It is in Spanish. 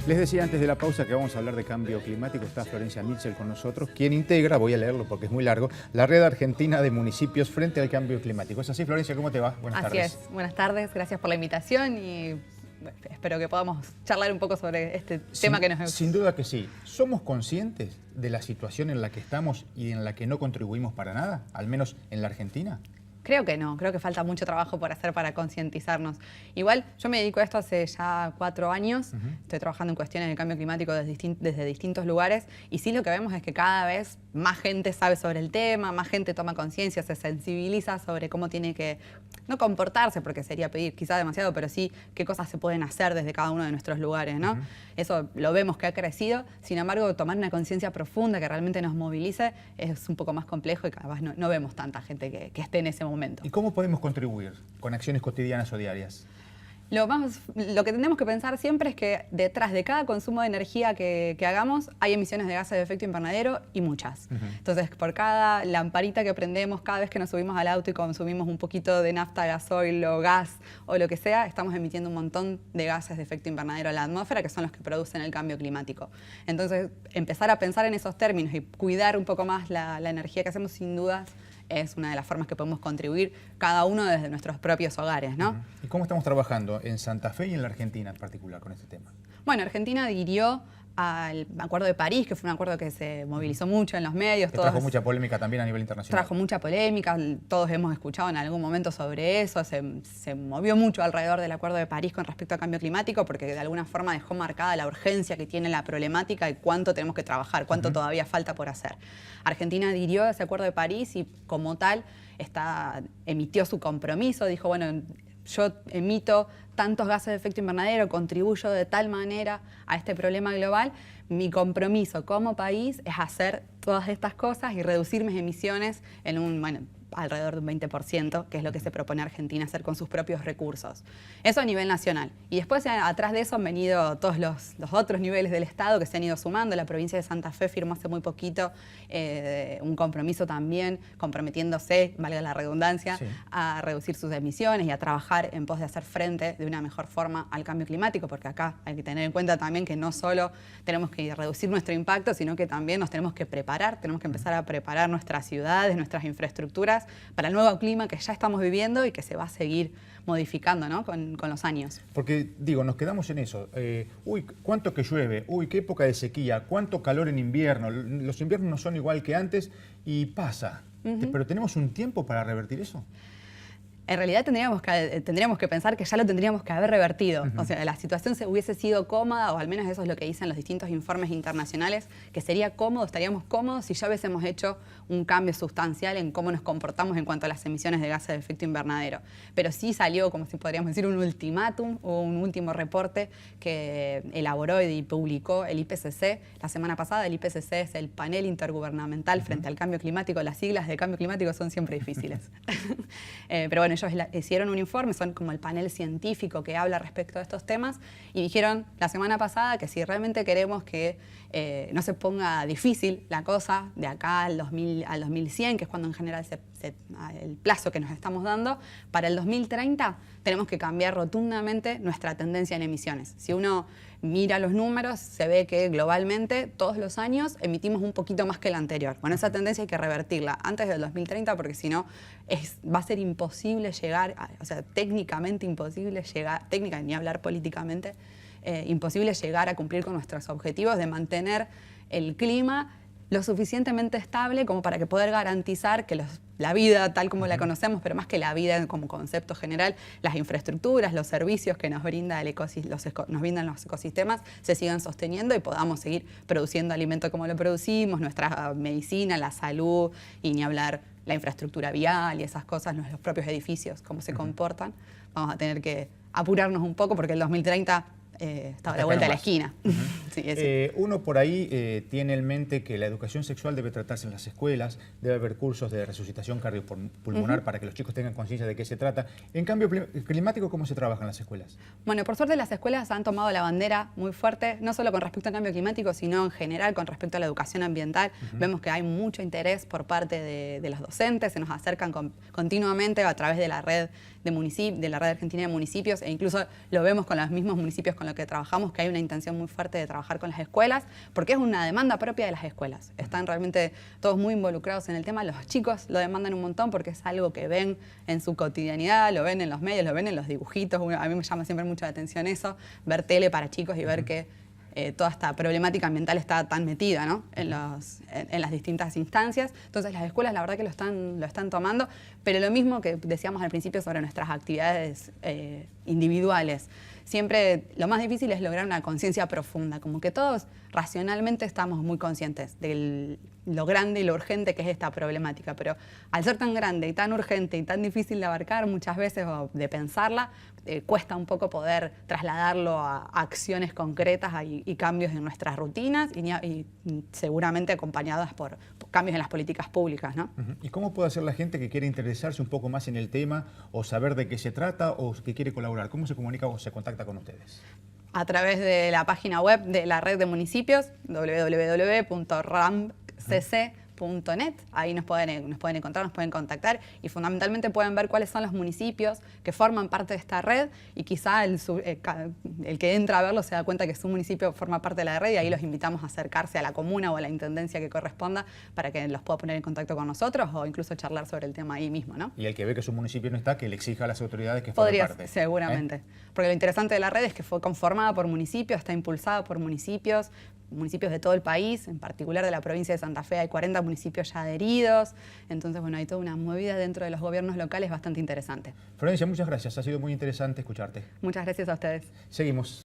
Les decía antes de la pausa que vamos a hablar de cambio climático. Está Florencia Mitchell con nosotros, quien integra, voy a leerlo porque es muy largo, la Red Argentina de Municipios frente al Cambio Climático. ¿Es así, Florencia? ¿Cómo te va? Buenas tardes. Así es. Buenas tardes. Gracias por la invitación y espero que podamos charlar un poco sobre este tema que nos... Sin duda que sí. ¿Somos conscientes de la situación en la que estamos y en la que no contribuimos para nada? Al menos en la Argentina. Creo que no, creo que falta mucho trabajo por hacer para concientizarnos. Igual, yo me dedico a esto hace ya 4 años, estoy trabajando en cuestiones de cambio climático desde distintos lugares y sí lo que vemos es que cada vez más gente sabe sobre el tema, más gente toma conciencia, se sensibiliza sobre cómo tiene que, no comportarse, porque sería pedir quizá demasiado, pero sí qué cosas se pueden hacer desde cada uno de nuestros lugares, ¿no? Eso lo vemos que ha crecido, sin embargo, tomar una conciencia profunda que realmente nos movilice es un poco más complejo y cada vez no vemos tanta gente que esté en ese momento. ¿Y cómo podemos contribuir con acciones cotidianas o diarias? Lo que tenemos que pensar siempre es que detrás de cada consumo de energía que hagamos hay emisiones de gases de efecto invernadero y muchas. Entonces, por cada lamparita que prendemos, cada vez que nos subimos al auto y consumimos un poquito de nafta, gasoil o gas o lo que sea, estamos emitiendo un montón de gases de efecto invernadero a la atmósfera que son los que producen el cambio climático. Entonces, empezar a pensar en esos términos y cuidar un poco más la energía que hacemos, sin dudas, es una de las formas que podemos contribuir cada uno desde nuestros propios hogares, ¿no? ¿Y cómo estamos trabajando en Santa Fe y en la Argentina en particular con este tema? Bueno, Argentina adhirió al Acuerdo de París, que fue un acuerdo que se movilizó mucho en los medios. Que trajo mucha polémica también a nivel internacional. Trajo mucha polémica, todos hemos escuchado en algún momento sobre eso, se movió mucho alrededor del Acuerdo de París con respecto al cambio climático, porque de alguna forma dejó marcada la urgencia que tiene la problemática y cuánto tenemos que trabajar, cuánto todavía falta por hacer. Argentina adhirió a ese Acuerdo de París y como tal emitió su compromiso, dijo, bueno, yo emito tantos gases de efecto invernadero, contribuyo de tal manera a este problema global, mi compromiso como país es hacer todas estas cosas y reducir mis emisiones en alrededor de un 20%, que es lo que se propone Argentina hacer con sus propios recursos. Eso a nivel nacional. Y después, atrás de eso, han venido todos los otros niveles del Estado que se han ido sumando. La provincia de Santa Fe firmó hace muy poquito un compromiso también, comprometiéndose, valga la redundancia, a reducir sus emisiones y a trabajar en pos de hacer frente de una mejor forma al cambio climático, porque acá hay que tener en cuenta también que no solo tenemos que reducir nuestro impacto, sino que también nos tenemos que preparar, tenemos que empezar a preparar nuestras ciudades, nuestras infraestructuras, para el nuevo clima que ya estamos viviendo y que se va a seguir modificando, ¿no? con los años. Porque, digo, nos quedamos en eso. Uy, cuánto que llueve, uy, qué época de sequía, cuánto calor en invierno. Los inviernos no son igual que antes y pasa. ¿Pero tenemos un tiempo para revertir eso? En realidad tendríamos que pensar que ya lo tendríamos que haber revertido. O sea, la situación hubiese sido cómoda, o al menos eso es lo que dicen los distintos informes internacionales, que sería cómodo, estaríamos cómodos si ya hubiésemos hecho un cambio sustancial en cómo nos comportamos en cuanto a las emisiones de gases de efecto invernadero. Pero sí salió, como si podríamos decir, un ultimátum o un último reporte que elaboró y publicó el IPCC la semana pasada. El IPCC es el panel intergubernamental frente al cambio climático. Las siglas de cambio climático son siempre difíciles. Pero bueno, ellos hicieron un informe, son como el panel científico que habla respecto a estos temas y dijeron la semana pasada que si realmente queremos que no se ponga difícil la cosa de acá al 2100, que es cuando en general el plazo que nos estamos dando, para el 2030 tenemos que cambiar rotundamente nuestra tendencia en emisiones. Si uno mira los números, se ve que globalmente todos los años emitimos un poquito más que el anterior. Bueno, esa tendencia hay que revertirla antes del 2030 porque si no va a ser imposible llegar, o sea, técnicamente imposible llegar, técnica ni hablar políticamente, imposible llegar a cumplir con nuestros objetivos de mantener el clima lo suficientemente estable como para que poder garantizar que la vida tal como la conocemos, pero más que la vida como concepto general, las infraestructuras, los servicios que nos brindan los ecosistemas se sigan sosteniendo y podamos seguir produciendo alimento como lo producimos, nuestra medicina, la salud y ni hablar la infraestructura vial y esas cosas, los propios edificios, cómo se comportan. Vamos a tener que apurarnos un poco porque el 2030 está a la vuelta de la esquina. Sí, uno por ahí tiene en mente que la educación sexual debe tratarse en las escuelas, debe haber cursos de resucitación cardiopulmonar para que los chicos tengan conciencia de qué se trata. En cambio climático, ¿cómo se trabaja en las escuelas? Bueno, por suerte las escuelas han tomado la bandera muy fuerte, no solo con respecto al cambio climático, sino en general con respecto a la educación ambiental. Vemos que hay mucho interés por parte de los docentes, se nos acercan continuamente a través de la red de la Red Argentina de Municipios, e incluso lo vemos con los mismos municipios con lo que trabajamos, que hay una intención muy fuerte de trabajar con las escuelas, porque es una demanda propia de las escuelas. Están realmente todos muy involucrados en el tema. Los chicos lo demandan un montón porque es algo que ven en su cotidianidad, lo ven en los medios, lo ven en los dibujitos. A mí me llama siempre mucho la atención eso, ver tele para chicos y ver que toda esta problemática ambiental está tan metida, ¿no?, en las distintas instancias. Entonces las escuelas la verdad que lo están tomando, pero lo mismo que decíamos al principio sobre nuestras actividades individuales. Siempre lo más difícil es lograr una conciencia profunda, como que todos racionalmente estamos muy conscientes de lo grande y lo urgente que es esta problemática, pero al ser tan grande y tan urgente y tan difícil de abarcar muchas veces o de pensarla, cuesta un poco poder trasladarlo a acciones concretas y cambios en nuestras rutinas y seguramente acompañadas por cambios en las políticas públicas, ¿no? ¿Y cómo puede hacer la gente que quiere interesarse un poco más en el tema o saber de qué se trata o que quiere colaborar? ¿Cómo se comunica o se contacta con ustedes? A través de la página web de la red de municipios, www.ramcc.net. Ahí nos pueden encontrar, nos pueden contactar y fundamentalmente pueden ver cuáles son los municipios que forman parte de esta red y quizá el que entra a verlo se da cuenta que su municipio forma parte de la red y ahí los invitamos a acercarse a la comuna o a la intendencia que corresponda para que los pueda poner en contacto con nosotros o incluso charlar sobre el tema ahí mismo, ¿no? Y el que ve que su municipio no está, que le exija a las autoridades que formen parte. Seguramente. Porque lo interesante de la red es que fue conformada por municipios, está impulsada por municipios de todo el país, en particular de la provincia de Santa Fe hay 40 municipios ya adheridos, entonces bueno, hay toda una movida dentro de los gobiernos locales bastante interesante. Florencia, muchas gracias, ha sido muy interesante escucharte. Muchas gracias a ustedes. Seguimos.